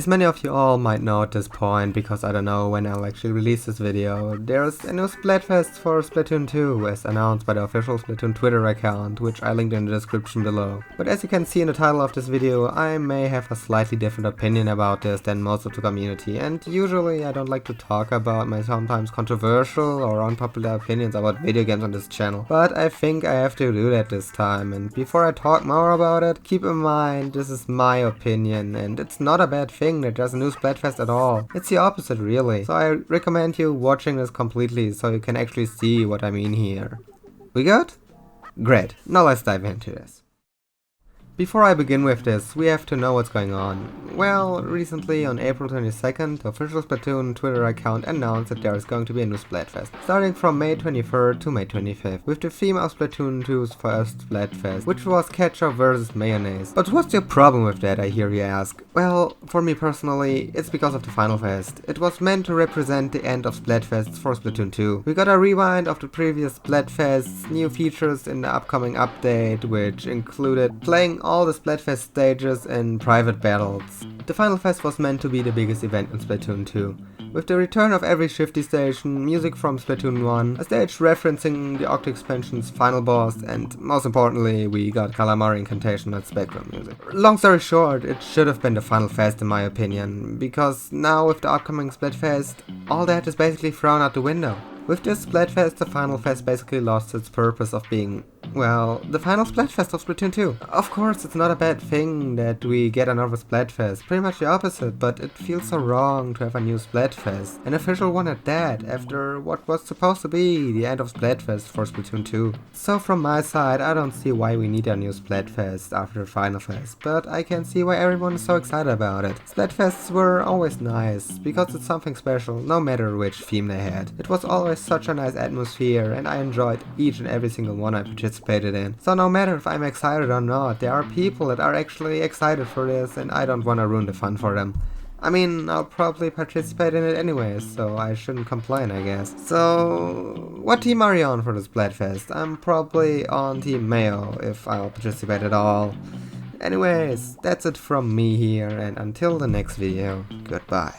As many of you all might know at this point, because I don't know when I'll actually release this video, there's a new Splatfest for Splatoon 2, as announced by the official Splatoon Twitter account, which I linked in the description below. But as you can see in the title of this video, I may have a slightly different opinion about this than most of the community, and usually I don't like to talk about my sometimes controversial or unpopular opinions about video games on this channel, but I think I have to do that this time. And before I talk more about it, keep in mind this is my opinion, and it's not a bad thing that there's a new Splatfest at all. It's the opposite really, so I recommend you watching this completely so you can actually see what I mean here. We good? Great, now let's dive into this. Before I begin with this, we have to know what's going on. Well, recently on April 22nd, the official Splatoon Twitter account announced that there is going to be a new Splatfest, starting from May 23rd to May 25th, with the theme of Splatoon 2's first Splatfest, which was ketchup versus mayonnaise. But what's the problem with that, I hear you ask? Well, for me personally, it's because of the Final Fest. It was meant to represent the end of Splatfests for Splatoon 2. We got a rewind of the previous Splatfests, new features in the upcoming update, which included playing all the Splatfest stages in private battles. The Final Fest was meant to be the biggest event in Splatoon 2, with the return of every shifty station, music from Splatoon 1, a stage referencing the Octo expansion's final boss, and most importantly, we got Calamari Incantation and Spectrum music. Long story short, it should have been the Final Fest in my opinion, because now with the upcoming Splatfest, all that is basically thrown out the window. With this Splatfest, the Final Fest basically lost its purpose of being, well, the final Splatfest of Splatoon 2. Of course, it's not a bad thing that we get another Splatfest, pretty much the opposite, but it feels so wrong to have a new Splatfest, an official one at that, after what was supposed to be the end of Splatfest for Splatoon 2. So from my side, I don't see why we need a new Splatfest after the Final Fest, but I can see why everyone is so excited about it. Splatfests were always nice, because it's something special, no matter which theme they had. It was always such a nice atmosphere, and I enjoyed each and every single one I participated in. So no matter if I'm excited or not, there are people that are actually excited for this, and I don't want to ruin the fun for them. I mean, I'll probably participate in it anyways, so I shouldn't complain, I guess. So, what team are you on for this Splatfest? I'm probably on Team Mayo, if I'll participate at all. Anyways, that's it from me here, and until the next video, goodbye.